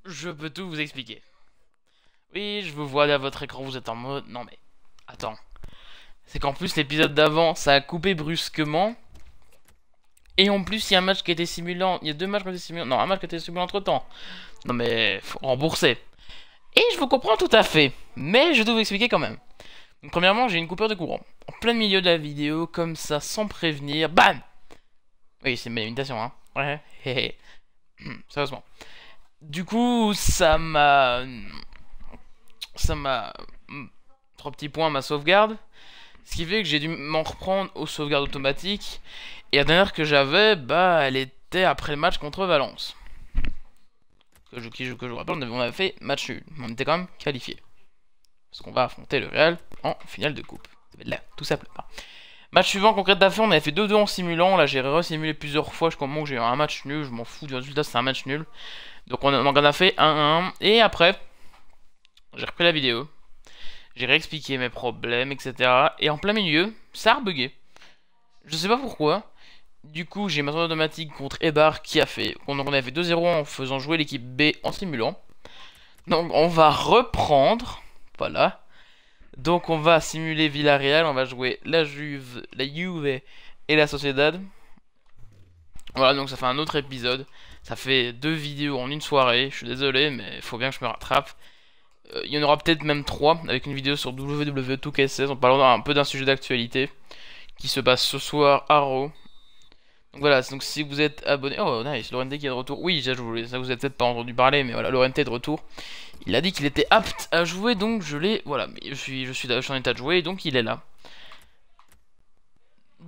Je peux tout vous expliquer. Oui, je vous vois à votre écran, vous êtes en mode... Non mais, attends. C'est qu'en plus, l'épisode d'avant, ça a coupé brusquement. Et en plus, il y a un match qui a été simulant. Il y a deux matchs qui ont été simulants. Non, un match qui a été simulant entre temps. Non mais, faut rembourser. Et je vous comprends tout à fait. Mais je dois vous expliquer quand même. Donc, premièrement, j'ai une coupure de courant. En plein milieu de la vidéo, comme ça, sans prévenir. Bam! Oui, c'est une imitation, hein. Ouais, hé hé. Sérieusement. Du coup, ça m'a... 3 petits points à ma sauvegarde. Ce qui fait que j'ai dû m'en reprendre aux sauvegardes automatiques. Et la dernière que j'avais, bah, elle était après le match contre Valence. Que je vous rappelle, on avait fait match nul. On était quand même qualifié. Parce qu'on va affronter le Real en finale de coupe. Là, tout simplement. Match suivant, concrète d'affaires, on avait fait 2-2 en simulant. Là, j'ai resimulé plusieurs fois jusqu'au moment où j'ai eu un match nul. Je m'en fous du résultat, c'est un match nul. Donc on en a fait 1-1. Et après, j'ai repris la vidéo. J'ai réexpliqué mes problèmes, etc. Et en plein milieu, ça a rebugué. Je sais pas pourquoi. Du coup, j'ai ma tournée automatique contre Ebar qui a fait... On avait fait 2-0 en faisant jouer l'équipe B en simulant. Donc on va reprendre. Voilà. Donc on va simuler Villarreal. On va jouer la Juve et la Sociedad. Voilà, donc ça fait un autre épisode. Ça fait 2 vidéos en une soirée. Je suis désolé, mais il faut bien que je me rattrape. Il y en aura peut-être même 3 avec une vidéo sur WWE2K16 en parlant un peu d'un sujet d'actualité qui se passe ce soir à Raw. Donc voilà, donc si vous êtes abonné... Oh nice, Lorente qui est de retour. Oui, ça vous avez peut-être pas entendu parler, mais voilà, Lorente est de retour. Il a dit qu'il était apte à jouer, donc je l'ai... Voilà, mais je suis en état de jouer, donc il est là.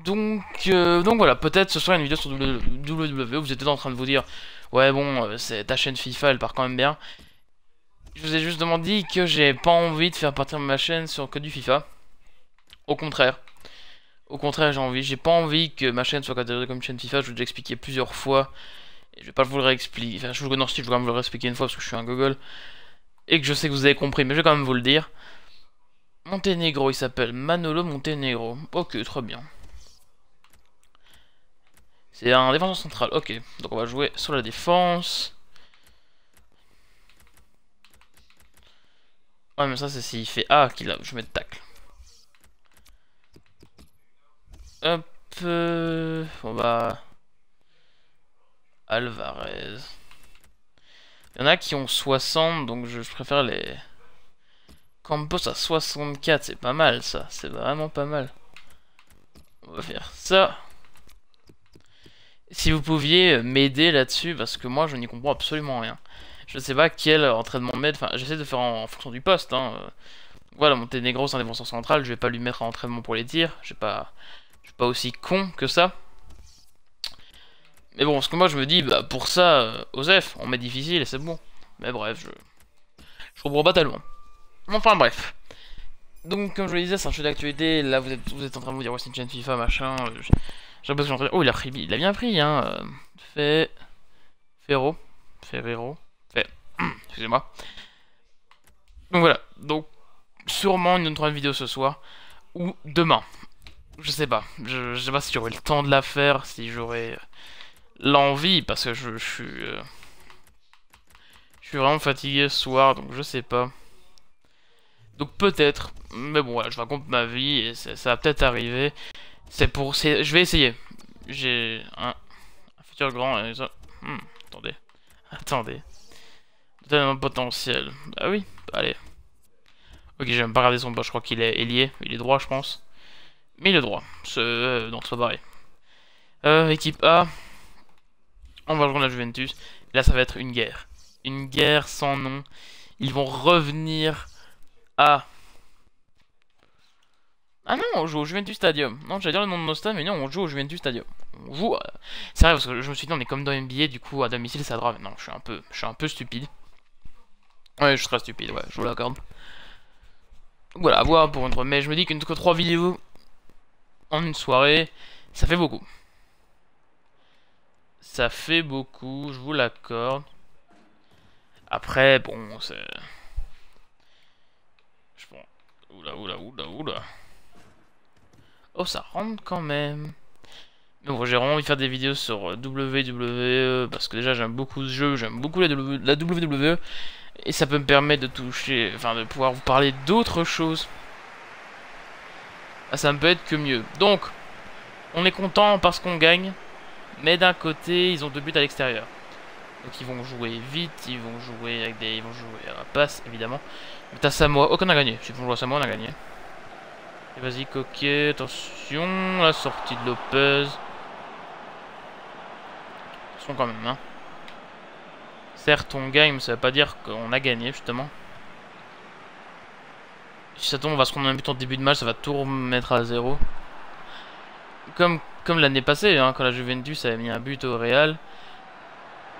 Donc voilà, peut-être ce sera une vidéo sur WWE. Vous étiez en train de vous dire, ouais bon, ta chaîne FIFA, elle part quand même bien. Je vous ai justement dit que j'ai pas envie de faire partir ma chaîne sur que du FIFA. Au contraire. Au contraire, j'ai pas envie que ma chaîne soit catégorisée comme une chaîne FIFA. Je vous l'ai déjà expliqué plusieurs fois. Et je vais pas vous le réexpliquer. Enfin, je vais quand même vous le réexpliquer une fois parce que je suis un gogol. Et que je sais que vous avez compris, mais je vais quand même vous le dire. Monténégro, il s'appelle Manolo Monténégro. Ok, très bien. C'est un défenseur central. Ok, donc on va jouer sur la défense. Ouais, mais ça, c'est s'il fait A qu'il a. Je mets de tacle. Hop. On va. Alvarez. Il y en a qui ont 60, donc je préfère les... Campos à 64, c'est pas mal ça. C'est vraiment pas mal. On va faire ça. Si vous pouviez m'aider là-dessus, parce que moi je n'y comprends absolument rien. Je sais pas quel entraînement mettre. Enfin, j'essaie de faire en fonction du poste. Hein. Voilà, Monténégro c'est un défenseur central. Je vais pas lui mettre en entraînement pour les tirs. Je suis pas aussi con que ça. Mais bon, parce que moi je me dis, bah pour ça, Osef, on met difficile et c'est bon. Mais bref, je comprends pas tellement. Enfin bref. Donc comme je le disais, c'est un jeu d'actualité. Là vous êtes en train de vous dire, ouais c'est une chaîne FIFA, machin. J'ai l'impression que oh il a bien pris, hein. Fait... Ferro. Ferrero. Fait... Excusez-moi. Donc voilà. Donc sûrement une autre vidéo ce soir. Ou demain. Je sais pas. Je sais pas si j'aurai le temps de la faire, si j'aurai l'envie, parce que je suis vraiment fatigué ce soir, donc je sais pas. Donc peut-être, mais bon voilà, je raconte ma vie et ça va peut-être arriver. Je vais essayer. J'ai un futur grand et ça... attendez, attendez. Peut-être un potentiel. Bah oui, allez. Ok, j'ai même pas regardé son bas, je crois qu'il est ailier. Il est droit, je pense. Mais il est droit. Non, c'est pas pareil. Équipe A. On va rejoindre la Juventus. Là, ça va être une guerre. Une guerre sans nom. Ils vont revenir à... Ah non, on joue au Juventus Stadium. Non, j'allais dire le nom de nos stades, mais non, on joue au Juventus Stadium. On joue... C'est vrai, parce que je me suis dit, on est comme dans NBA, du coup, à domicile, ça drave. Non, je suis un peu stupide. Ouais, je suis très stupide, ouais, je vous l'accorde. Voilà, à voir pour une... Mais je me dis qu'une que 3 vidéos en une soirée, ça fait beaucoup. Ça fait beaucoup, je vous l'accorde. Après, bon, c'est... Je pense... Oula. Oh, ça rentre quand même. Mais bon, j'ai vraiment envie de faire des vidéos sur WWE parce que déjà j'aime beaucoup ce jeu, j'aime beaucoup la WWE et ça peut me permettre de toucher, enfin de pouvoir vous parler d'autres choses. Ah, ça ne peut être que mieux. Donc, on est content parce qu'on gagne, mais d'un côté, ils ont 2 buts à l'extérieur. Donc ils vont jouer vite, ils vont jouer avec des, ils vont jouer à la passe évidemment. Mais t'as Samoa, aucun a gagné. Si on joue à Samoa, on a gagné. Et vas-y, Coquet, attention, la sortie de Lopez. Attention quand même, hein. Certes, on gagne, mais ça veut pas dire qu'on a gagné, justement. Si ça tombe, on va se prendre un but en début de match, ça va tout remettre à 0. Comme l'année passée, hein, quand la Juventus avait mis un but au Real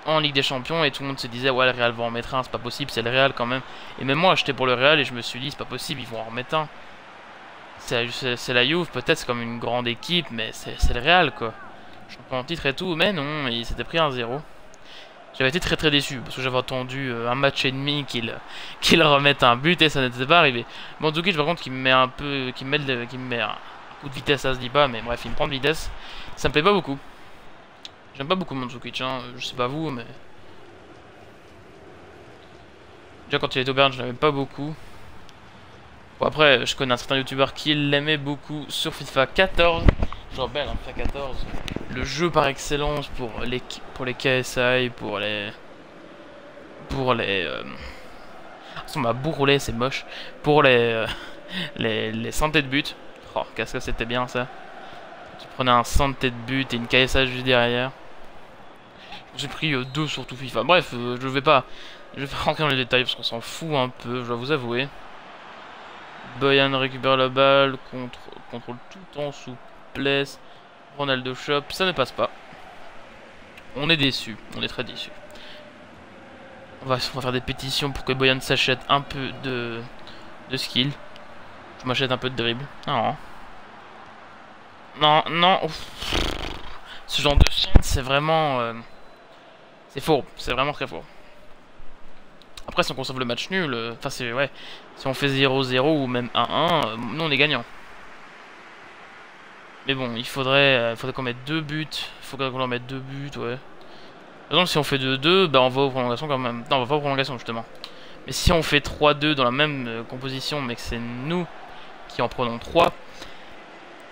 en Ligue des Champions et tout le monde se disait ouais, le Real va en mettre un, c'est pas possible, c'est le Real quand même. Et même moi j'étais pour le Real et je me suis dit c'est pas possible, ils vont en remettre un. C'est la Juve, peut-être c'est comme une grande équipe, mais c'est le Real quoi. Champion en titre et tout, mais non, il s'était pris un 0. J'avais été très déçu parce que j'avais attendu un match et demi qu'il remette un but et ça n'était pas arrivé. Mandzukic par contre qui me met un peu, qui me met un coup de vitesse, ça se dit pas, mais bref il me prend de vitesse. Ça me plaît pas beaucoup. J'aime pas beaucoup Mandzukic, hein, je sais pas vous, mais... Déjà quand il était au Bayern, je l'aimais pas beaucoup. Bon après, je connais un certain youtubeur qui l'aimait beaucoup sur FIFA 14. Je rappelle, hein, FIFA 14, le jeu par excellence pour les KSI, pour les... Ça m'a bourrelé, c'est moche. Pour les santé de but. Oh, qu'est-ce que c'était bien ça. Tu prenais un santé de but et une KSI juste derrière. J'ai pris 2 sur tout FIFA. Bref, je vais pas rentrer dans les détails parce qu'on s'en fout un peu, je dois vous avouer. Boyan récupère la balle, contrôle tout en souplesse. Ronaldo Shop, ça ne passe pas. On est déçu, on est très déçu. On va faire des pétitions pour que Boyan s'achète un peu de skill. Je m'achète un peu de dribble. Non. Non. Ouf. Ce genre de chaîne, c'est vraiment... c'est faux, c'est vraiment très faux. Après, si on conserve le match nul, enfin, c'est ouais. Si on fait 0-0 ou même 1-1, nous on est gagnant. Mais bon, il faudrait qu'on mette 2 buts. Il faudrait qu'on leur mette 2 buts, ouais. Par exemple, si on fait 2-2, bah on va aux prolongations quand même. Non, on va pas aux prolongations justement. Mais si on fait 3-2 dans la même composition, mais que c'est nous qui en prenons 3,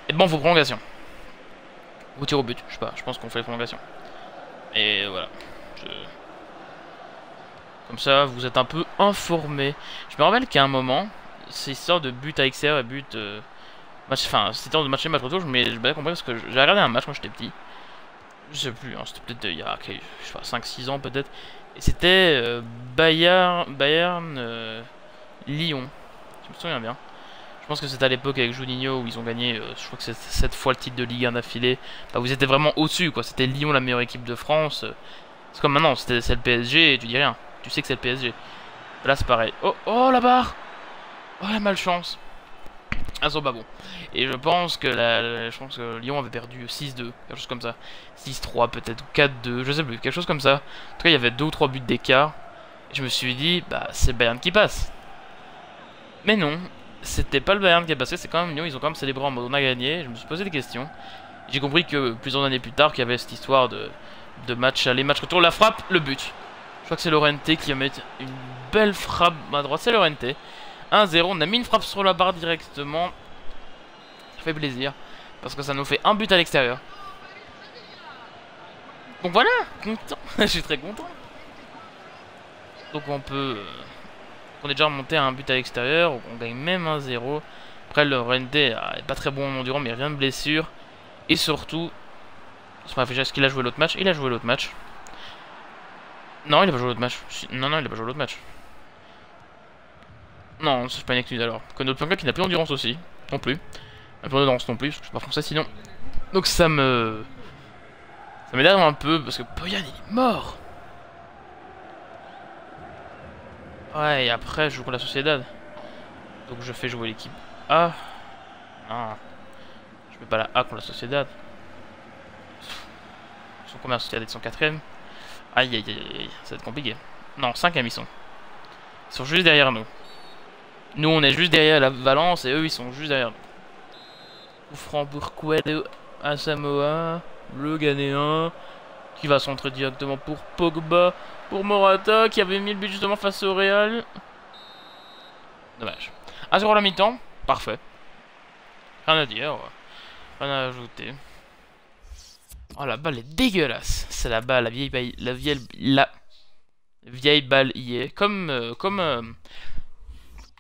et ben on fait prolongation. Ou tir au but, je sais pas, je pense qu'on fait les prolongations. Et voilà. Comme ça, vous êtes un peu informés. Je me rappelle qu'à un moment, ces histoires de but à extérieur et but... enfin, ces histoires de match et match retour, je m'ai bien compris parce que j'ai regardé un match quand j'étais petit. Je sais plus, hein, c'était peut-être il y a je sais pas, 5-6 ans peut-être. Et c'était Bayern Lyon. Je me souviens bien. Je pense que c'était à l'époque avec Juninho où ils ont gagné, je crois que c'est 7 fois le titre de Ligue 1 d'affilée. Bah, vous étiez vraiment au-dessus, quoi. C'était Lyon la meilleure équipe de France. C'est comme maintenant, c'est le PSG et tu dis rien. Tu sais que c'est le PSG. Là c'est pareil. Oh la barre. Oh la malchance. Ah c'est pas bon. Et je pense que Lyon avait perdu 6-2, quelque chose comme ça. 6-3 peut-être, ou 4-2, je sais plus, quelque chose comme ça. En tout cas il y avait 2 ou 3 buts d'écart. Et je me suis dit, bah c'est Bayern qui passe. Mais non, c'était pas le Bayern qui a passé, c'est quand même Lyon, ils ont quand même célébré en mode on a gagné. Je me suis posé des questions. J'ai compris que plusieurs années plus tard qu'il y avait cette histoire de match aller, match retour, la frappe, le but. Je crois que c'est Llorente qui va mettre une belle frappe à droite. C'est Llorente. 1-0. On a mis une frappe sur la barre directement. Ça fait plaisir. Parce que ça nous fait un but à l'extérieur. Donc voilà. Content. Je suis très content. Donc on peut... on est déjà remonté à un but à l'extérieur. On gagne même 1-0. Après Llorente est pas très bon en endurant, mais rien de blessure. Et surtout... est-ce qu'il a joué l'autre match? Il a joué l'autre match. Non, il a pas joué l'autre match. Non, il a pas joué l'autre match. Non, c'est pas une excuse alors. Que notre planca qui n'a plus d'endurance aussi. Non plus. Un peu d'endurance non plus, parce que je suis pas français sinon. Donc ça m'énerve un peu, parce que Boyan il est mort. Ouais, et après je joue contre la Sociedad. Donc je fais jouer l'équipe A. Non. Je mets pas la A contre la Sociedad. Ils sont combien la Sociedad? Ils sont 4ème. Aïe, ça va être compliqué. Non, 5ème ils sont. Ils sont juste derrière nous. Nous on est juste derrière la Valence et eux ils sont juste derrière nous. Coup franc pour Coelho à Samoa. le Ghanéen, qui va centrer directement pour Pogba, pour Morata, qui avait mis le but justement face au Real. Dommage. 1-0 à la mi-temps, parfait. Rien à dire, rien à ajouter. Oh, la balle est dégueulasse. C'est la balle, la vieille balle hier.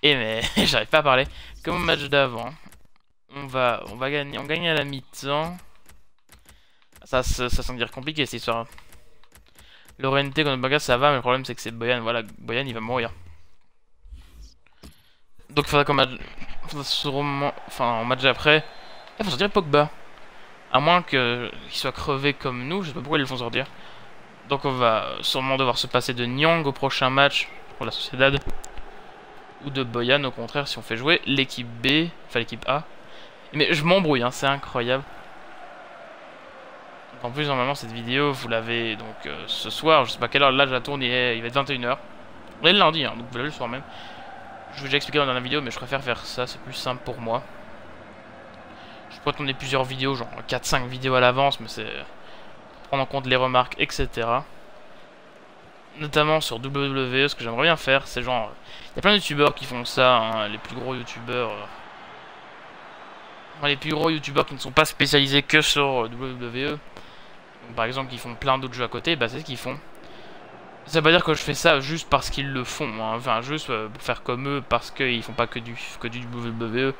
Mais j'arrive pas à parler. Comme au match d'avant. On gagne à la mi-temps. Ça semble dire compliqué cette histoire. Lorente contre Baga ça va, mais le problème c'est que c'est Boyan. Voilà, Boyan il va mourir. Donc il faudra qu'au match. Enfin, au match d'après. Il faut sortir Pogba. À moins qu'il soit crevé comme nous, je sais pas pourquoi ils le font sortir. Donc on va sûrement devoir se passer de Nyang au prochain match pour la Sociedad. Ou de Boyan au contraire si on fait jouer l'équipe B, enfin l'équipe A. Mais je m'embrouille, hein, c'est incroyable. Donc en plus normalement cette vidéo vous l'avez donc ce soir, je sais pas quelle heure, là je la tourne, il va être 21h. On est le lundi, hein, donc vous l'avez le soir même. Je vous ai déjà expliqué dans la vidéo mais je préfère faire ça, c'est plus simple pour moi. Je pourrais tourner plusieurs vidéos, genre 4-5 vidéos à l'avance, mais c'est prendre en compte les remarques, etc. Notamment sur WWE, ce que j'aimerais bien faire, c'est genre... Il y a plein de youtubeurs qui font ça, hein, les plus gros youtubeurs... les plus gros youtubeurs qui ne sont pas spécialisés que sur WWE. Donc, par exemple, qui font plein d'autres jeux à côté, bah c'est ce qu'ils font. Ça veut pas dire que je fais ça juste parce qu'ils le font, hein, enfin juste pour faire comme eux, parce qu'ils font pas que du WWE,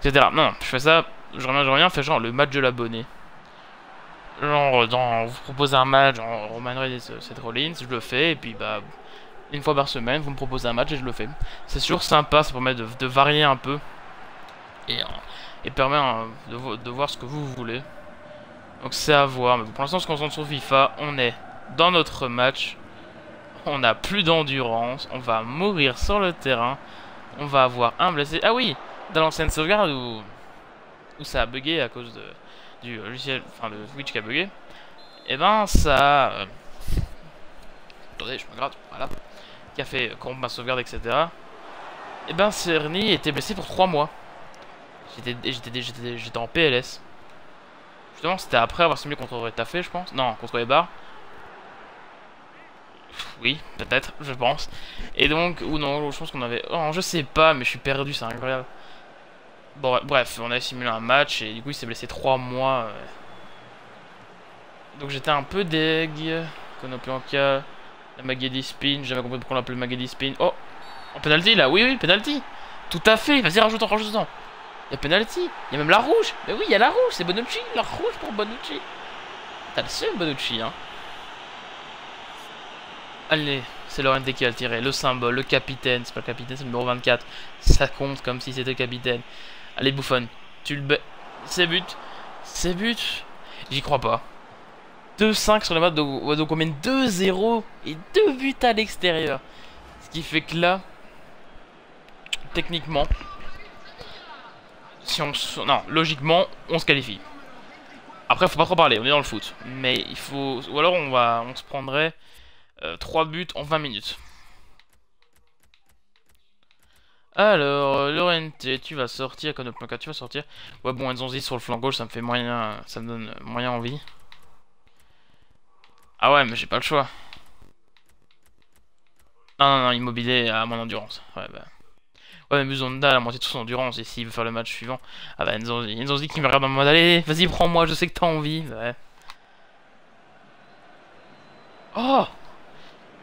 etc. Non, je fais ça... J'aimerais bien faire genre le match de l'abonné. Genre, vous proposez un match, genre Roman Reigns et Seth Rollins, je le fais, et puis bah, une fois par semaine, vous me proposez un match et je le fais. C'est toujours sympa, ça permet de varier un peu, et permet de voir ce que vous voulez. Donc c'est à voir, mais pour l'instant on se concentre sur FIFA, on est dans notre match, on n'a plus d'endurance, on va mourir sur le terrain, on va avoir un blessé. Ah oui, dans l'ancienne sauvegarde où ça a bugué à cause du logiciel, enfin de Twitch qui a bugué, et ben ça attendez, je me gratte, voilà, qui a fait corrompre ma sauvegarde, etc. Et ben Cerny était blessé pour 3 mois. J'étais en PLS. Justement, c'était après avoir simulé contre Retafe, je pense. Non, contre Eibar. Oui, peut-être, je pense. Et donc, ou non, je pense qu'on avait... Oh, je sais pas, mais je suis perdu, c'est incroyable. Bon, bref, on a simulé un match et du coup il s'est blessé 3 mois. Donc j'étais un peu deg. Konoplyanka, la Maghedi Spin, j'ai jamais compris pourquoi on l'appelle Maghedi Spin. Oh, en penalty là, oui, penalty. Tout à fait, vas-y, rajoute-en. Il y a penalty, il y a même la rouge. Mais oui, il y a la rouge, c'est Bonucci, la rouge pour Bonucci. T'as le seul Bonucci, hein. Allez, c'est Lorente qui a tiré, le symbole, le capitaine. C'est pas le capitaine, c'est le numéro 24. Ça compte comme si c'était le capitaine. Allez, Buffon, tu le c'est but. J'y crois pas. 2-5 sur le match, donc on mène 2-0 et 2 buts à l'extérieur. Ce qui fait que là, techniquement, si on non, logiquement, on se qualifie. Après, faut pas trop parler, on est dans le foot. Mais il faut... Ou alors on se prendrait 3 buts en 20 minutes. Alors, Lorente, tu vas sortir, Konoplyanka, tu vas sortir. Ouais, bon, Nzonzi sur le flanc gauche, ça me fait moyen, ça me donne moyen envie. Ah ouais, mais j'ai pas le choix. Non, Immobilier à mon endurance. Ouais, bah. Ouais, mais Musonda a la moitié de son endurance, et s'il veut faire le match suivant. Ah bah, Nzonzi qui me regarde en mode, allez, vas-y, prends-moi, je sais que t'as envie. Ouais. Oh!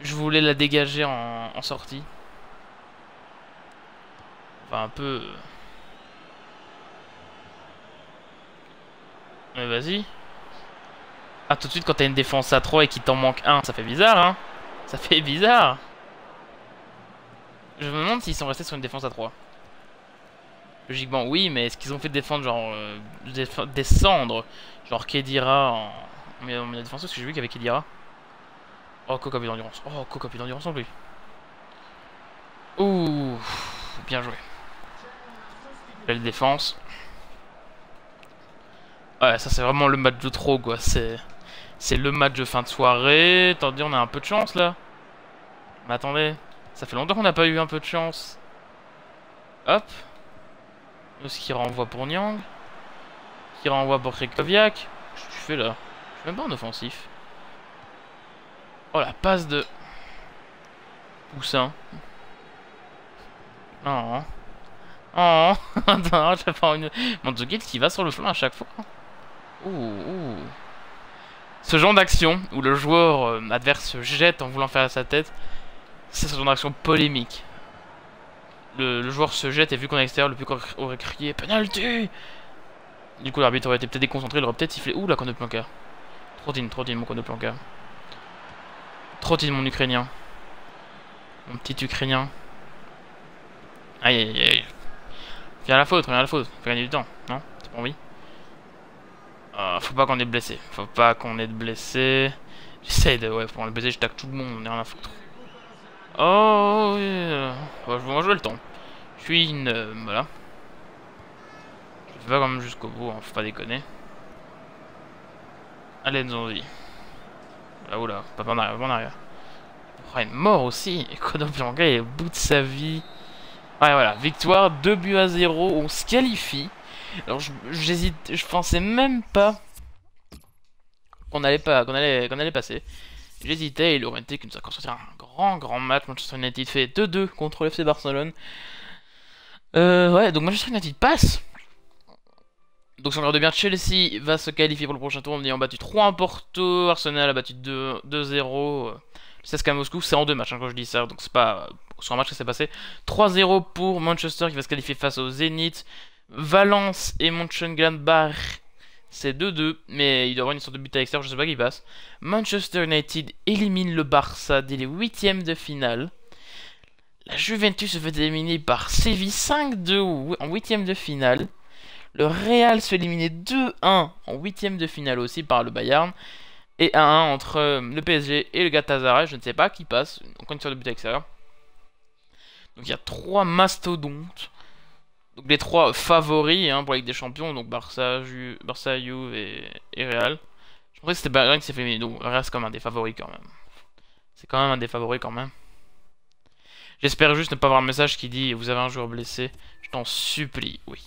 Je voulais la dégager en sortie. Enfin, un peu... Mais vas-y. Ah, tout de suite, quand t'as une défense à 3 et qu'il t'en manque un, ça fait bizarre, hein. Ça fait bizarre. Je me demande s'ils sont restés sur une défense à 3. Logiquement, oui, mais est-ce qu'ils ont fait défendre, genre... descendre, genre Khedira en... Mais la défense, parce que j'ai vu qu'il y avait Khedira. Oh, Coca plus d'endurance. Oh, Coca plus d'endurance non plus. Ouh, bien joué. Belle défense. Ouais, ça c'est vraiment le match de trop, quoi. C'est le match de fin de soirée. Attendez, on a un peu de chance, là. Mais attendez, ça fait longtemps qu'on n'a pas eu un peu de chance. Hop. Ce qui renvoie pour Nyang. Qui renvoie pour Krychowiak. Qu'est-ce que tu fais, là? Même pas en offensif. Oh la passe de Poussin. Oh. Oh. Attends, j'ai pas une. Mandzukic qui va sur le flanc à chaque fois. Ouh, ouh. Ce genre d'action où le joueur adverse se jette en voulant faire à sa tête, c'est ce genre d'action polémique. Le joueur se jette et vu qu'on est à l'extérieur, le public aurait crié penalty. Du coup, l'arbitre aurait été peut-être déconcentré, il aurait peut-être sifflé. Ouh, la corne de Planka. Trottine, mon corne de Planka. Trottine, mon Ukrainien. Mon petit Ukrainien. Aïe, aïe, aïe. Viens à la faute, faut gagner du temps, non? C'est pas envie. Faut pas qu'on ait de blessés. Faut pas qu'on ait de blessés. J'essaye de. Ouais, pour les blessés, je tacle tout le monde, on est rien à foutre. Oh, yeah. Bon, je vais jouer le temps. Je suis une. Voilà. Je vais pas quand même jusqu'au bout, hein, faut pas déconner. Allez, Nzonzi. Là, oula, pas en arrière, pas en arrière. Oh, il est mort aussi. Et Kono Blanca est au bout de sa vie. Ouais, voilà, victoire, 2-0, on se qualifie. Alors, j'hésite, je pensais même pas qu'on allait passer. J'hésitais et l'Orienté qui nous a constaté un grand match. Manchester United fait 2-2 contre l'FC Barcelone. Ouais, donc Manchester United passe. Donc, si on regarde bien, Chelsea va se qualifier pour le prochain tour en ayant battu 3-1 Porto. Arsenal a battu 2-0. Le CSKA Moscou, c'est en 2 matchs hein, quand je dis ça, donc c'est pas sur un match que c'est passé. 3-0 pour Manchester qui va se qualifier face au Zénith. Valence et Mönchengladbach, c'est 2-2, mais il doit y avoir une sorte de but à l'extérieur, je sais pas qui passe. Manchester United élimine le Barça dès les 8ème de finale. La Juventus se fait éliminer par Séville 5-2 en 8ème de finale. Le Real se fait éliminer 2-1 en 8ème de finale aussi par le Bayern. Et 1-1 entre le PSG et le Galatasaray, je ne sais pas qui passe. Encore une sorte de but à l'extérieur. Donc il y a 3 mastodontes. Donc les 3 favoris hein, pour la Ligue des Champions. Donc Barça, Juve et Real. Je pensais que c'était Bayern qui s'est fait éliminer. Donc le Real c'est quand même un des favoris quand même. C'est quand même un des favoris quand même. J'espère juste ne pas avoir un message qui dit vous avez un joueur blessé. Je t'en supplie, oui.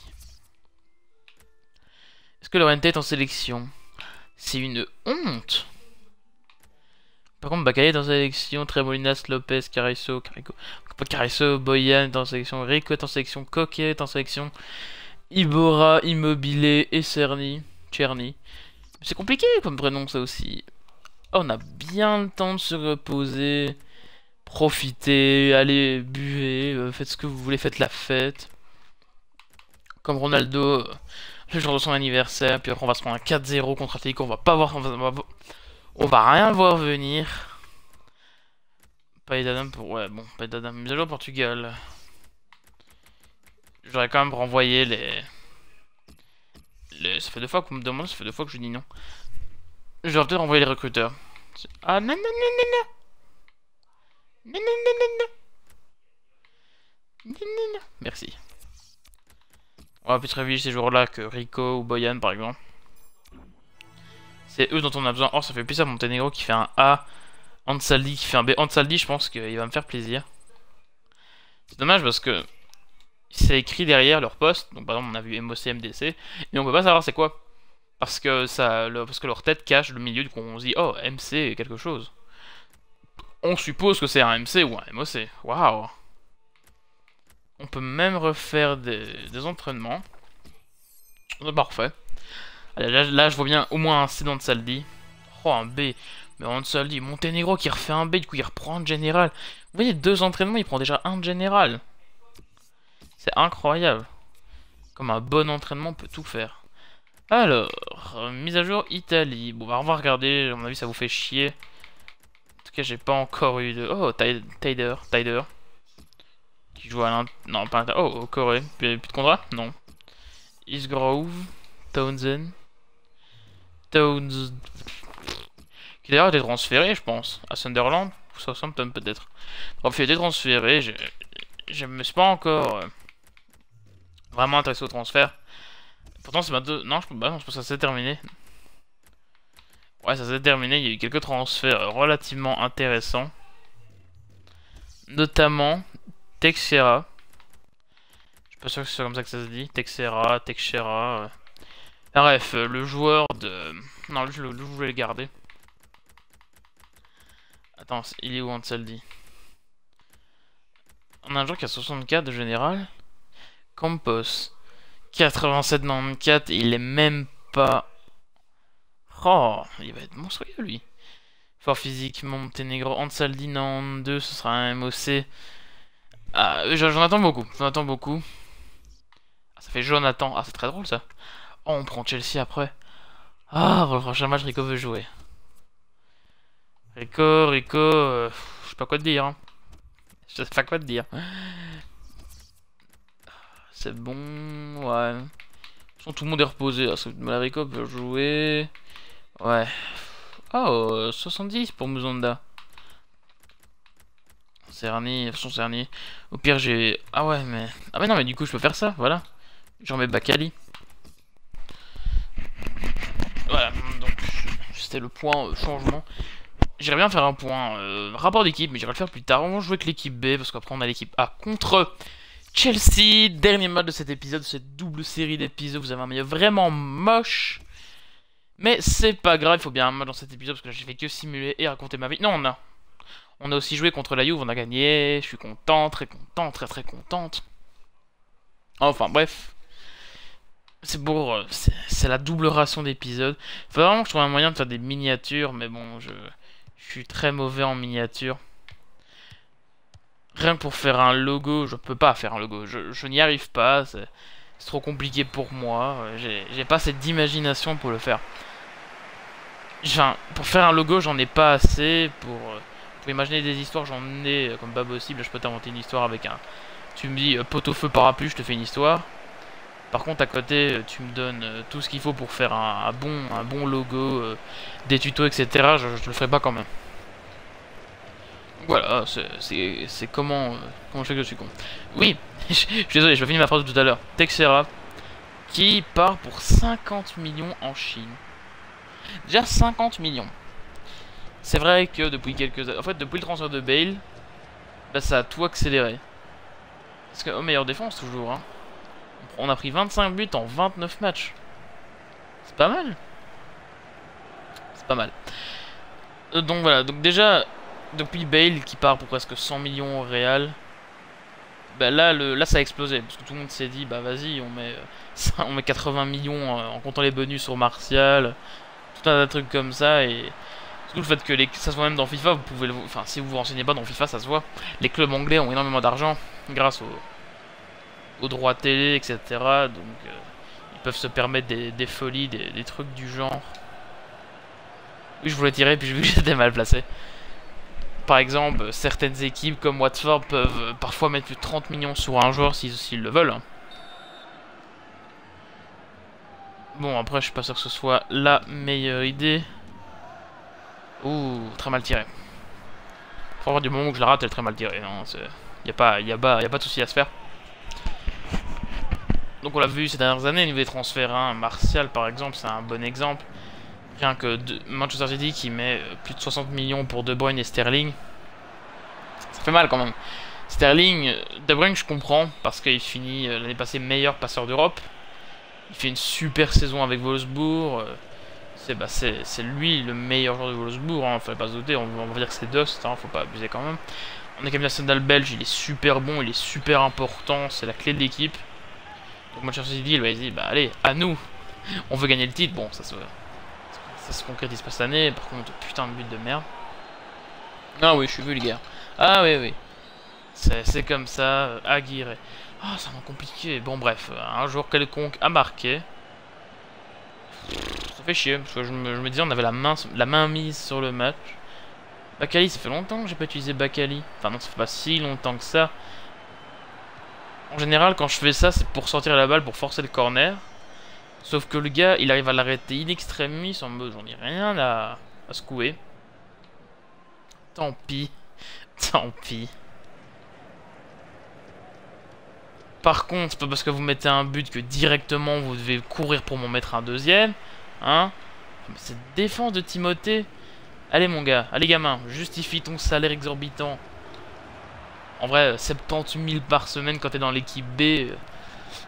Est-ce que Lorente est en sélection? C'est une honte. Par contre, Bakay est en sélection, Tremolinas, Lopez, Carrizo, Boyan est en sélection, Rico est en sélection, Coquet est en sélection, Ibora, Immobilier et Czerny. C'est compliqué comme prénom ça aussi. Oh, on a bien le temps de se reposer, profiter, aller buvez, faites ce que vous voulez, faites la fête. Comme Ronaldo, le jour de son anniversaire, puis après on va se prendre un 4-0 contre Atletico, on va pas voir, on va rien voir venir. Pas d'Adam pour... Ouais, bon, pas d'Adam. Mise à jour Portugal. J'aurais quand même renvoyé les... Ça fait 2 fois qu'on me demande, ça fait 2 fois que je dis non. J'aurais peut-être renvoyé les recruteurs. Ah non, non, non, non, non. Non, non, non, non, non. Non, non, non. Merci. On va plus privilégier ces joueurs-là que Rico ou Boyan, par exemple. C'est eux dont on a besoin. Oh, ça fait plus ça, Montenegro qui fait un A. Ansaldi qui fait un B. Ansaldi, je pense qu'il va me faire plaisir. C'est dommage parce que c'est écrit derrière leur poste. Donc par exemple, on a vu MOC, MDC. Mais on peut pas savoir c'est quoi. Parce que leur tête cache le milieu. Du coup, on se dit, oh, MC quelque chose. On suppose que c'est un MC ou un MOC. Waouh. On peut même refaire des entraînements. C'est parfait. Allez, là, je vois bien au moins un C d'Ansaldi. Oh, un B. Mais Ansaldi, Montenegro qui refait un B, du coup il reprend un général. Vous voyez, 2 entraînements, il prend déjà un général. C'est incroyable. Comme un bon entraînement peut tout faire. Alors, mise à jour Italie. Bon, on va regarder, à mon avis ça vous fait chier. En tout cas, j'ai pas encore eu de... Oh, Tider. Qui joue à l'Inter... Non, pas Inter... Oh, au Corée. Plus de contrat? Non. Eastgrove. Townsend. Qui d'ailleurs a été transféré, je pense, à Sunderland, ou Southampton peut-être. Bref, il a été transféré, je me suis pas encore vraiment intéressé au transfert. Pourtant, c'est bientôt... Non, je pense que ça s'est terminé. Ouais, ça s'est terminé, il y a eu quelques transferts relativement intéressants. Notamment, Texera. Je suis pas sûr que ce soit comme ça que ça se dit. Texera. Bref, le joueur de... Non, lui, je voulais le garder. Attends, il est où Ansaldi? On a un joueur qui a 64 de général. Campos. 87-94, il est même pas... Oh, il va être monstrueux lui. Fort physique, Montenegro, Ansaldi 92, ce sera un MOC. Ah, j'en attends beaucoup, Ah, ça fait Jonathan, ah c'est très drôle ça. Oh, on prend Chelsea après. Ah, pour le prochain match, Rico veut jouer. Rico, je sais pas quoi te dire. Hein. Je sais pas quoi te dire. C'est bon, ouais. Tout le monde est reposé. Malarico peut jouer. Ouais. Oh, 70 pour Muzonda. Cerny, façon Cerny. Au pire, j'ai. Ah ouais, mais. Ah, mais non, mais du coup, je peux faire ça, voilà. J'en mets Bakali. Voilà, donc, c'était le point changement. J'irais bien faire un point rapport d'équipe, mais j'irai le faire plus tard. On va jouer avec l'équipe B, parce qu'après, on a l'équipe A contre Chelsea. Dernier match de cet épisode, de cette double série d'épisodes. Vous avez un milieu vraiment moche. Mais c'est pas grave, il faut bien un match dans cet épisode, parce que là, j'ai fait que simuler et raconter ma vie. Non, on a aussi joué contre la Juve, on a gagné. Je suis content, très contente. Enfin, bref. C'est pour... c'est la double ration d'épisodes. Faut vraiment que je trouve un moyen de faire des miniatures, mais bon, je suis très mauvais en miniature. Rien que pour faire un logo, je peux pas faire un logo. Je n'y arrive pas, c'est trop compliqué pour moi. J'ai pas cette imagination pour le faire. Enfin, pour faire un logo, j'en ai pas assez. Pour imaginer des histoires, j'en ai comme pas possible. Je peux t'inventer une histoire avec un... Tu me dis pot-au-feu parapluie, je te fais une histoire. Par contre, à côté, tu me donnes tout ce qu'il faut pour faire un bon logo, des tutos, etc. Je te le ferai pas quand même. Voilà, c'est comment je fais que je suis con. Oui, je suis désolé, je vais finir ma phrase de tout à l'heure. Texera, qui part pour 50 millions en Chine. Déjà 50 millions. C'est vrai que depuis quelques années... En fait, depuis le transfert de Bale, bah, ça a tout accéléré. Parce qu'au meilleure défense, toujours. Hein. On a pris 25 buts en 29 matchs. C'est pas mal. C'est pas mal. Donc voilà, donc déjà, depuis Bale qui part pour presque 100 millions au Real, bah là ça a explosé. Parce que tout le monde s'est dit, bah vas-y, on met 80 millions en comptant les bonus sur Martial. Tout un tas de trucs comme ça. Et surtout le fait que ça se voit même dans FIFA, vous pouvez enfin, si vous vous renseignez pas dans FIFA, ça se voit. Les clubs anglais ont énormément d'argent grâce aux droits télé, etc. Donc ils peuvent se permettre des folies, des trucs du genre. Oui, je voulais tirer, puis j'ai vu que j'étais mal placé. Par exemple, certaines équipes comme Watford peuvent parfois mettre plus de 30 millions sur un joueur s'ils le veulent. Bon, après, je suis pas sûr que ce soit la meilleure idée. Ouh, très mal tiré. Faut avoir du moment où je la rate, elle est très mal tirée. Y a pas de souci à se faire. Donc on l'a vu ces dernières années, au niveau des transferts, hein, Martial par exemple, c'est un bon exemple. Rien que Manchester City qui met plus de 60 millions pour De Bruyne et Sterling. Ça fait mal quand même. Sterling, De Bruyne je comprends, parce qu'il finit l'année passée meilleur passeur d'Europe. Il fait une super saison avec Wolfsburg. C'est lui le meilleur joueur de Wolfsburg, hein, fallait pas se douter, on va dire que c'est Dost, hein, faut pas abuser quand même. On a quand même national belge, il est super bon, il est super important, c'est la clé de l'équipe. Donc Manchester City, il va dire, bah allez, à nous, on veut gagner le titre. Bon, ça se concrétise pas cette année, par contre, putain de but de merde. Ah oui, je suis vulgaire. Ah oui. C'est comme ça, Aguirre. Ah, ça m'a compliqué. Bon, bref, un joueur quelconque a marqué. Ça fait chier, parce que je me disais, on avait la main mise sur le match. Bakali, ça fait longtemps que j'ai pas utilisé Bakali. Enfin, non, ça fait pas si longtemps que ça. En général, quand je fais ça, c'est pour sortir la balle, pour forcer le corner. Sauf que le gars, il arrive à l'arrêter in extremis, en mode j'en ai rien à secouer. Tant pis. Tant pis. Par contre, c'est pas parce que vous mettez un but que directement vous devez courir pour m'en mettre un deuxième. Hein? Cette défense de Timothée. Allez mon gars, allez gamin, justifie ton salaire exorbitant. En vrai, 70 000 par semaine quand t'es dans l'équipe B,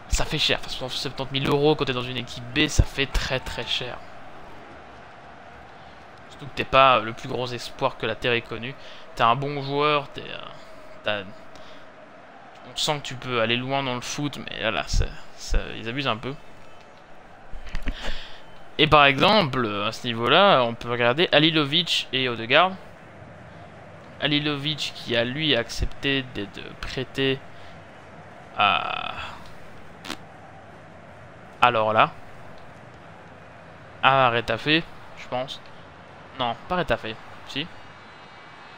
ça fait cher. Enfin, 70 000 € quand t'es dans une équipe B, ça fait très cher. Surtout que t'es pas le plus gros espoir que la Terre ait connu. T'es un bon joueur, on sent que tu peux aller loin dans le foot, mais là, ils abusent un peu. Et par exemple, à ce niveau-là, on peut regarder Halilovic et Odegaard. Halilovic qui a lui accepté d'être prêté à... Alors là... à Retafe, je pense. Non, pas Retafe, si.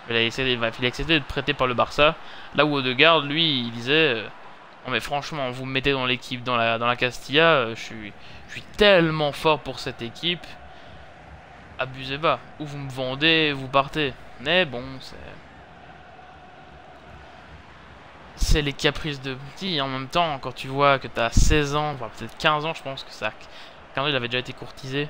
Il a accepté d'être prêté par le Barça. Là où Odegaard, lui, il disait... non mais franchement, vous me mettez dans l'équipe, dans la Castilla, je suis tellement fort pour cette équipe. Abusez pas. Ou vous me vendez, vous partez. Mais bon, c'est les caprices de petit. En même temps, quand tu vois que t'as 16 ans, voire peut-être 15 ans, je pense que ça... 15 ans, il avait déjà été courtisé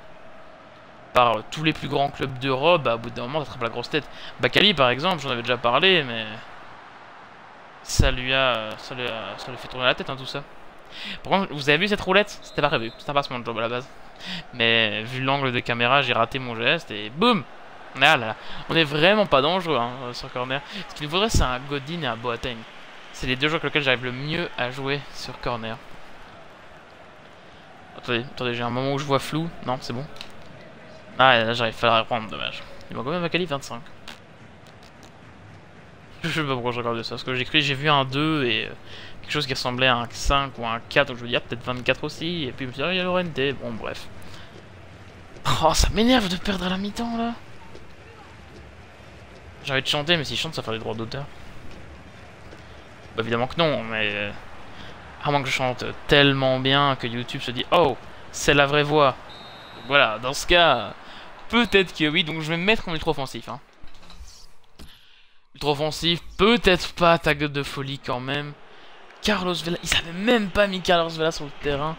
par tous les plus grands clubs d'Europe. Bah, au bout d'un moment, t'attrapes la grosse tête. Bakali, par exemple, j'en avais déjà parlé, mais... ça lui fait tourner la tête, hein, tout ça. Par contre, vous avez vu cette roulette? C'était pas prévu, c'était pas mon job à la base. Mais vu l'angle de caméra, j'ai raté mon geste et boum! Ah là là, on est vraiment pas dangereux hein, sur corner. Ce qu'il nous faudrait, c'est un Godin et un Boateng. C'est les deux joueurs avec lesquels j'arrive le mieux à jouer sur corner. Attendez, j'ai un moment où je vois flou. Non, c'est bon. Ah, là j'arrive pas à la reprendre, dommage. Il m'a quand même Bakali 25. Je sais pas pourquoi je regarde ça, parce que j'ai vu un 2 et quelque chose qui ressemblait à un 5 ou un 4, donc je me dis, ah, peut-être 24 aussi, et puis je me suis dit, ah, il y a Llorente, bon, bref. Oh, ça m'énerve de perdre à la mi-temps, là. J'ai envie de chanter, mais si je chante, ça fait des droits d'auteur. Bah, évidemment que non, mais... à moins que je chante tellement bien que YouTube se dit, oh, c'est la vraie voix. Donc, voilà, dans ce cas, peut-être que oui, donc je vais me mettre en ultra offensif, hein. Ultra offensif, peut-être pas ta gueule de folie quand même. Carlos Vela, il savait même pas mis Carlos Vela sur le terrain.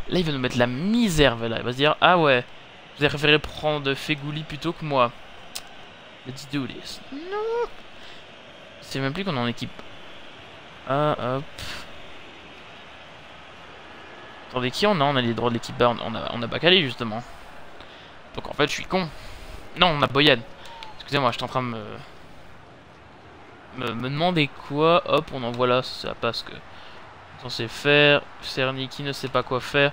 Là il va nous mettre la misère Vela, il va se dire ah ouais, vous avez préféré prendre Fegouli plutôt que moi. Let's do this. Non. C'est même plus qu'on est en équipe. Ah hop. Attendez qui on a? On a les droits de l'équipe Barn, on a Bakali justement. Donc en fait je suis con. Non on a Boyan. Excusez-moi, je suis en train de me demander quoi. Hop, on envoie là, ça passe que censé faire. Cerny qui ne sait pas quoi faire.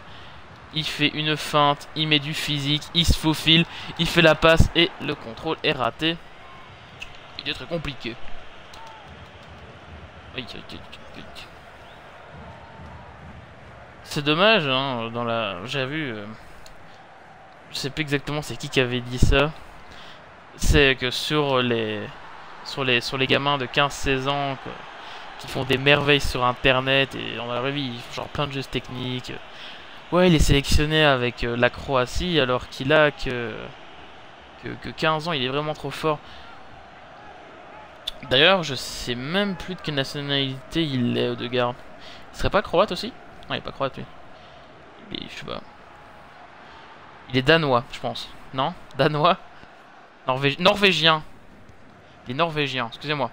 Il fait une feinte, il met du physique, il se faufile, il fait la passe et le contrôle est raté. Il est très compliqué. C'est dommage, hein, j'ai vu... je sais plus exactement c'est qui avait dit ça. C'est que sur les gamins de 15-16 ans qui font des merveilles sur internet et dans la vraie vie, ils font genre plein de jeux techniques. Ouais, il est sélectionné avec la Croatie alors qu'il a que 15 ans, il est vraiment trop fort. D'ailleurs, je sais même plus de quelle nationalité il est, Odegaard. Il serait pas croate aussi? Non, il est pas croate lui. Je sais pas. Il est danois, je pense. Non? Danois? Norvégien. Il est norvégien, excusez-moi.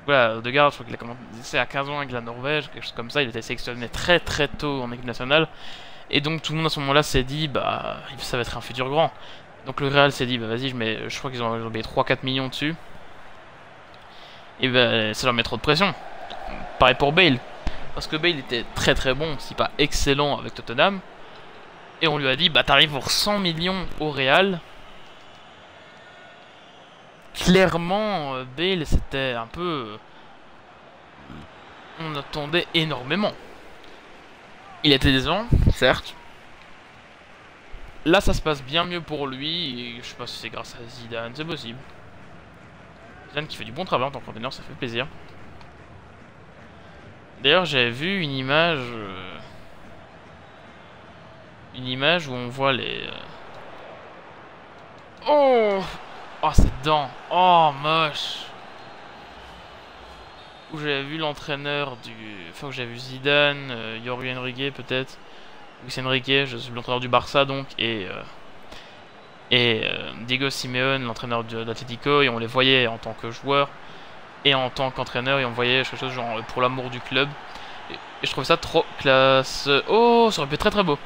Voilà, Odegaard, je crois qu'il a commencé à 15 ans avec la Norvège, quelque chose comme ça. Il était sélectionné très très tôt en équipe nationale. Et donc tout le monde à ce moment-là s'est dit, bah, ça va être un futur grand. Donc le Real s'est dit, bah vas-y, je crois qu'ils ont payé 3-4 millions dessus. Et bah, ça leur met trop de pression. Pareil pour Bale. Parce que Bale était très très bon, si pas excellent avec Tottenham. Et on lui a dit, bah t'arrives pour 100 millions au Real. Clairement, Bale, c'était un peu... on attendait énormément. Il était décevant, certes. Là, ça se passe bien mieux pour lui. Et je sais pas si c'est grâce à Zidane, c'est possible. Zidane qui fait du bon travail en tant qu'entraîneur, ça fait plaisir. D'ailleurs, j'avais vu une image... où on voit les... Oh! Oh, cette dent! Oh, moche! Où j'avais vu l'entraîneur du... Enfin, où j'avais vu Zidane, Jorge Enrique peut-être. Luis Enrique, je suis l'entraîneur du Barça donc, et Diego Simeone, l'entraîneur de l'Atlético, et on les voyait en tant que joueur et en tant qu'entraîneur, et on voyait quelque chose genre pour l'amour du club. Et je trouve ça trop classe. Oh, ça aurait pu être très très beau.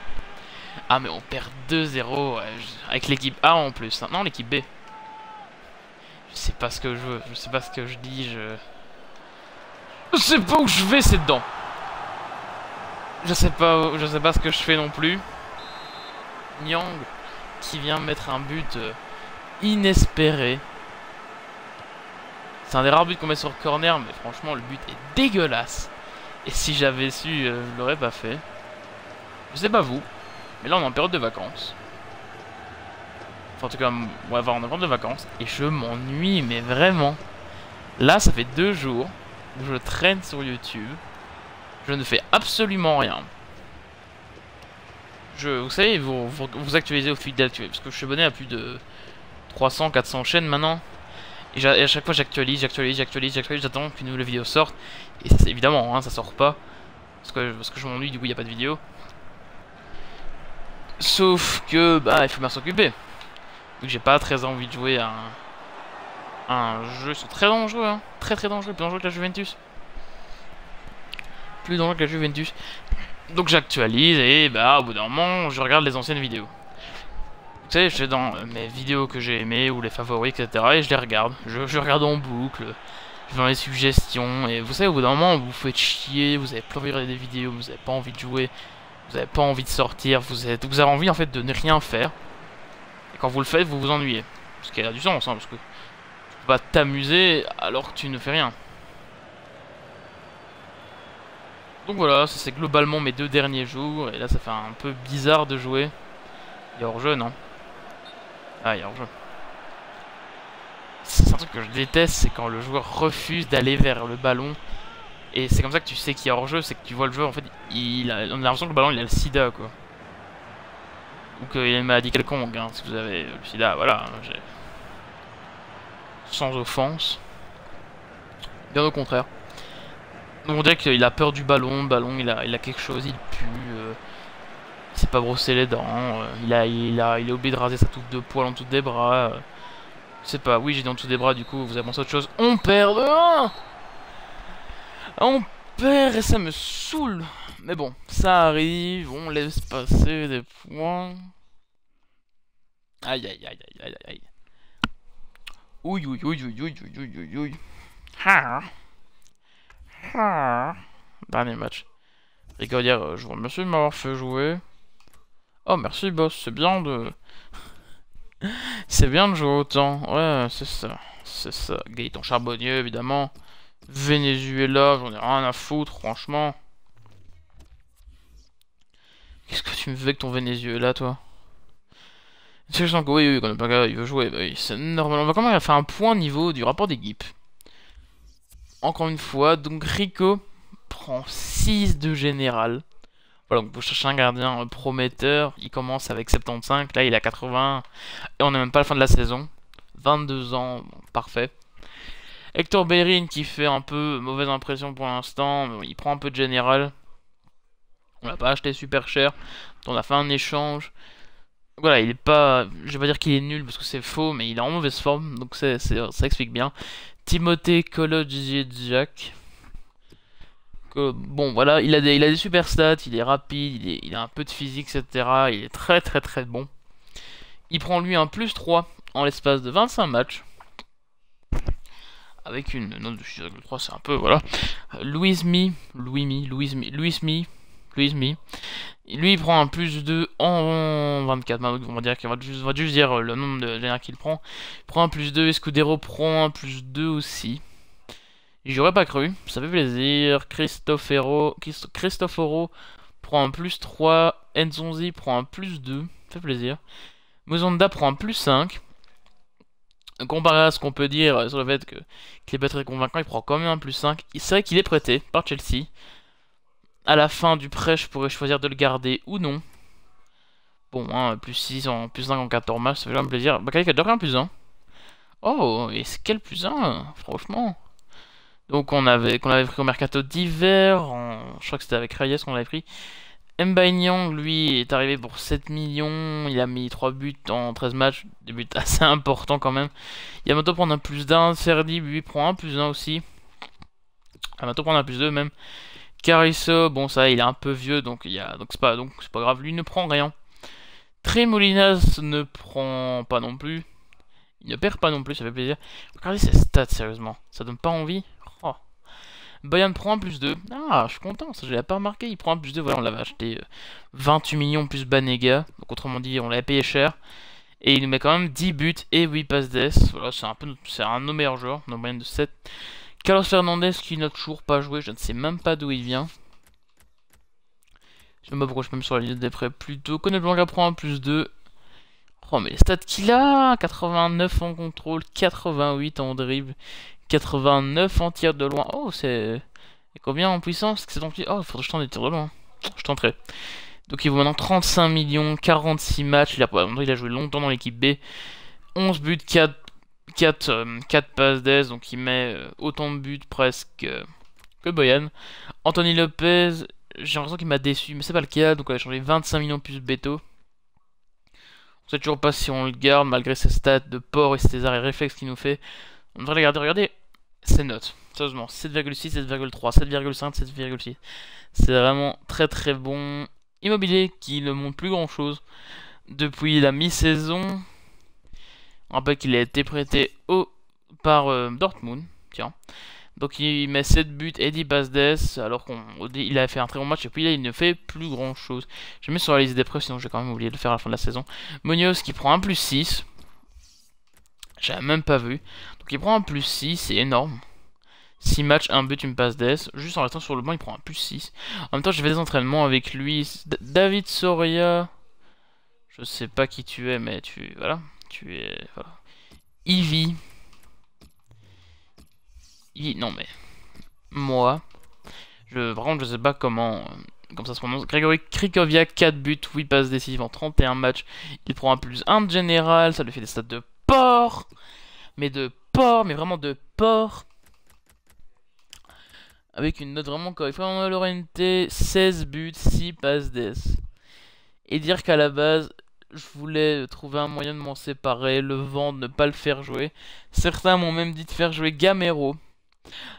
Ah, mais on perd 2-0 avec l'équipe A en plus. Hein. Non, l'équipe B. Je sais pas ce que je veux. Je sais pas ce que je dis. Je sais pas où je vais, c'est dedans. Je sais pas ce que je fais non plus. Nyang qui vient mettre un but inespéré. C'est un des rares buts qu'on met sur corner, mais franchement le but est dégueulasse. Et si j'avais su, je l'aurais pas fait. Je sais pas vous, mais là on est en période de vacances. Enfin en tout cas, on va avoir en période de vacances. Et je m'ennuie, mais vraiment. Là ça fait 2 jours où je traîne sur YouTube. Je ne fais absolument rien. Vous savez, vous actualisez au fil d'actualité. Parce que je suis abonné à plus de 300-400 chaînes maintenant. Et à chaque fois j'actualise, j'attends qu'une nouvelle vidéo sorte. Et ça, évidemment, hein, ça sort pas. Parce que je m'ennuie, du coup il n'y a pas de vidéo. Sauf que, bah, il faut bien s'occuper. Vu que j'ai pas très envie de jouer à un jeu. C'est très dangereux, hein. Très dangereux, plus dangereux que la Juventus. Plus dangereux que la Juventus. Donc j'actualise et bah au bout d'un moment je regarde les anciennes vidéos. Vous savez, je suis dans mes vidéos que j'ai aimées ou les favoris, etc. Et je les regarde. Je regarde en boucle. Je vais dans les suggestions. Et vous savez, au bout d'un moment, vous faites chier. Vous avez plus envie de regarder des vidéos. Vous avez pas envie de jouer. Vous avez pas envie de sortir. Vous avez envie en fait de ne rien faire. Et quand vous le faites, vous vous ennuyez. Ce qui a du sens, hein, parce que tu peux pas t'amuser alors que tu ne fais rien. Donc voilà, ça c'est globalement mes 2 derniers jours. Et là, ça fait un peu bizarre de jouer. Il y a hors-jeu, non? Ah, il y a hors-jeu. C'est un truc que je déteste, c'est quand le joueur refuse d'aller vers le ballon. Et c'est comme ça que tu sais qu'il y a hors-jeu, c'est que tu vois le joueur, en fait, on a l'impression que le ballon, il a le sida, quoi. Ou qu'il a une maladie quelconque, hein, si vous avez le sida, voilà. Sans offense. Bien au contraire. Donc on dirait qu'il a peur du ballon, il a quelque chose, il pue. Il s'est pas brossé les dents, il est obligé de raser sa touffe de poils en dessous des bras. Je sais pas, oui j'ai dit en dessous des bras, du coup vous avez pensé à autre chose. On perd de 1. On perd et ça me saoule. Mais bon, ça arrive, on laisse passer des points. Aïe aïe aïe aïe aïe aïe. Ouille ouille ouille ouille ouille ouille ouille ouille. Ha ha. Dernier match. Rigolière, je vous remercie de m'avoir fait jouer. Oh merci boss, c'est bien de... C'est bien de jouer autant. Ouais, c'est ça. C'est ça. Gaëtan Charbonnier, évidemment. Venezuela, j'en ai rien à foutre, franchement. Qu'est-ce que tu me fais avec ton Venezuela, toi? C'est que oui, quand le gars il veut jouer, bah oui, c'est normal. On va quand même faire un point au niveau du rapport d'équipe. Encore une fois, donc Rico prend 6 de général. Voilà, donc vous cherchez un gardien prometteur. Il commence avec 75, là il a 80. Et on n'est même pas à la fin de la saison. 22 ans, bon, parfait. Hector Bellerin qui fait un peu mauvaise impression pour l'instant. Bon, il prend un peu de général. On l'a pas acheté super cher. On a fait un échange. Voilà, il est pas... Je vais pas dire qu'il est nul parce que c'est faux, mais il est en mauvaise forme. Donc ça explique bien. Timothée Kolodziejczak. Bon, voilà, il a des super stats. Il est rapide, il a un peu de physique, etc. Il est très bon. Il prend lui un +3 en l'espace de 25 matchs. Avec une note de 6,3, c'est un peu, voilà. Louis Mi. Lui, il prend un +2 en 24. On va juste dire le nombre de génères qu'il prend. Il prend un +2. Escudero prend un +2 aussi. J'aurais pas cru. Ça fait plaisir. Cristoforo prend un +3. Enzonzi prend un +2. Ça fait plaisir. Mozonda prend un +5. Comparé à ce qu'on peut dire sur le fait qu'il est pas très convaincant, il prend quand même un +5. C'est vrai qu'il est prêté par Chelsea. À la fin du prêt, je pourrais choisir de le garder ou non. Bon, hein, +6 en +5 en 14 matchs, ça fait vraiment plaisir. Bakary qui a déjà pris un +1. Oh, et c'est quel +1, franchement. Donc qu'on avait pris au mercato d'hiver. Je crois que c'était avec Reyes qu'on l'avait pris. Nyang, lui, est arrivé pour 7 millions. Il a mis 3 buts en 13 matchs. Des buts assez importants quand même. Yamato prend un +1. Serdi, lui, prend un +1 aussi. Yamato prend un +2 même. Carriço, bon ça il est un peu vieux donc c'est pas grave, lui ne prend rien. Tremolinas ne prend pas non plus. Il ne perd pas non plus, ça fait plaisir. Regardez ses stats, sérieusement. Ça donne pas envie. Oh. Bayern prend un plus 2. Ah, je suis content, ça je l'avais pas remarqué. Il prend un plus 2, voilà, on l'avait acheté 28 millions plus Banega. Donc autrement dit, on l'avait payé cher. Et il nous met quand même 10 buts et 8 passes d'ess. Voilà, c'est un de nos meilleurs joueurs, nos moyennes de 7. Carlos Fernandez qui n'a toujours pas joué, je ne sais même pas d'où il vient. Je sais même pas pourquoi je suis même sur la liste des prêts plus tôt. Conel Blanca prend un plus 2. Oh mais les stats qu'il a, 89 en contrôle, 88 en dribble, 89 en tir de loin. Oh c'est... Et combien en puissance? C'est ton petit... Oh il faudrait que je tente des tirs de loin. Je tenterai. Donc il vaut maintenant 35 millions, 46 matchs. Il a joué longtemps dans l'équipe B. 11 buts, 4 passes d'aise. Donc il met autant de buts presque que Boyan. Anthony Lopez, j'ai l'impression qu'il m'a déçu, mais c'est pas le cas. Donc on a changé 25 millions plus Beto. On sait toujours pas si on le garde malgré ses stats de port et ses arrêts réflexes qu'il nous fait. On devrait les garder. Regardez ses notes. Sérieusement, 7,6, 7,3, 7,5, 7,6. C'est vraiment très très bon. Immobilier qui ne montre plus grand chose depuis la mi-saison. On rappelle qu'il a été prêté par Dortmund. Tiens. Donc il met 7 buts et 10 passes d'ess. Alors qu'il a fait un très bon match. Et puis là il ne fait plus grand chose. Je mets sur la liste des preuves, sinon je vais quand même oublier de le faire à la fin de la saison. Munoz qui prend un plus 6. J'avais même pas vu. Donc il prend un plus 6, c'est énorme. 6 matchs, 1 but, une passe d'ess. Juste en restant sur le banc, il prend un plus 6. En même temps, j'ai fait des entraînements avec lui. David Soria. Je sais pas qui tu es, mais voilà. Tu es... Voilà. Ivy. Non, mais... Moi. Vraiment, je sais pas comment... Comme ça se prononce. Grégory Krikoviak, 4 buts, 8 passes décisives en 31 matchs. Il prend un plus 1 de général. Ça lui fait des stats de porc. Mais vraiment de porc. Avec une note vraiment correcte. Fernando Llorente, 16 buts, 6 passes d'ess. Et dire qu'à la base, je voulais trouver un moyen de m'en séparer, le vendre, ne pas le faire jouer. Certains m'ont même dit de faire jouer Gamero.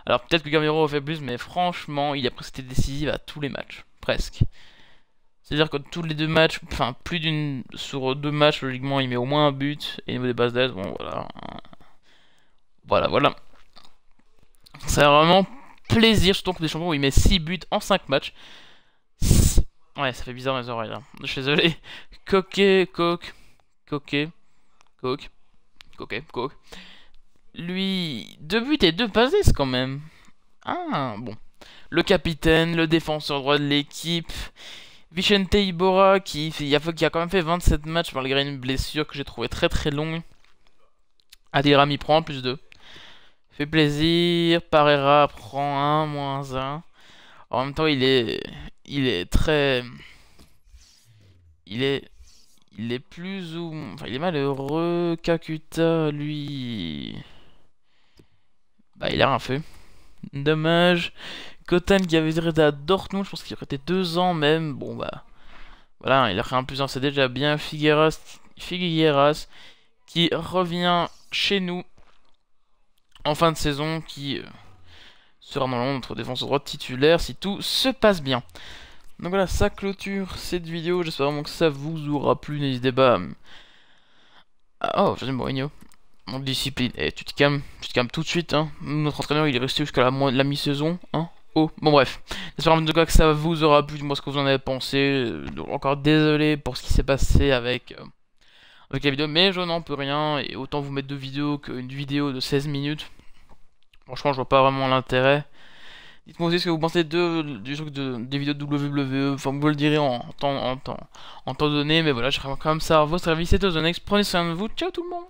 Alors peut-être que Gamero a fait plus, mais franchement, il a presque été décisif à tous les matchs. Presque. C'est-à-dire que tous les 2 matchs, enfin plus d'une... Sur 2 matchs, logiquement, il met au moins un but. Et au niveau des passes d'ess, bon voilà. Voilà. C'est vraiment... plaisir, surtout que des champions où il met 6 buts en 5 matchs. Ouais, ça fait bizarre mes oreilles là. Je suis désolé. Coque. Lui, 2 buts et 2 passes quand même. Ah, bon. Le capitaine, le défenseur droit de l'équipe. Vicente Iborra qui a quand même fait 27 matchs malgré une blessure que j'ai trouvé très très longue. Adiram il prend plus 2. Fait plaisir. Parera prend 1, moins 1. En même temps, il est très... Il est plus ou... Enfin, il est malheureux. Kakuta, lui... Bah, il a rien fait. Dommage. Kotan qui avait été à Dortmund, je pense qu'il aurait été 2 ans même. Bon, bah... Voilà, il a fait un plus 1, c'est déjà bien. Figueras qui revient chez nous en fin de saison, qui sera normalement notre défenseur droit titulaire si tout se passe bien. Donc voilà, ça clôture cette vidéo. J'espère vraiment que ça vous aura plu. N'hésitez pas à... Oh, José Mourinho. Mon discipline. Eh, tu te calmes tout de suite, hein. Notre entraîneur, il est resté jusqu'à la mi-saison, hein. Oh, bon bref. J'espère en tout cas que ça vous aura plu. Dis-moi ce que vous en avez pensé. Encore désolé pour ce qui s'est passé avec la vidéo, mais je n'en peux rien. Et autant vous mettre 2 vidéos qu'une vidéo de 16 minutes. Franchement, je vois pas vraiment l'intérêt. Dites-moi aussi ce que vous pensez du truc des vidéos de WWE. Enfin, vous le direz en temps donné. Mais voilà, j'aimerais quand même savoir votre avis. C'était Ozonex. Prenez soin de vous. Ciao tout le monde.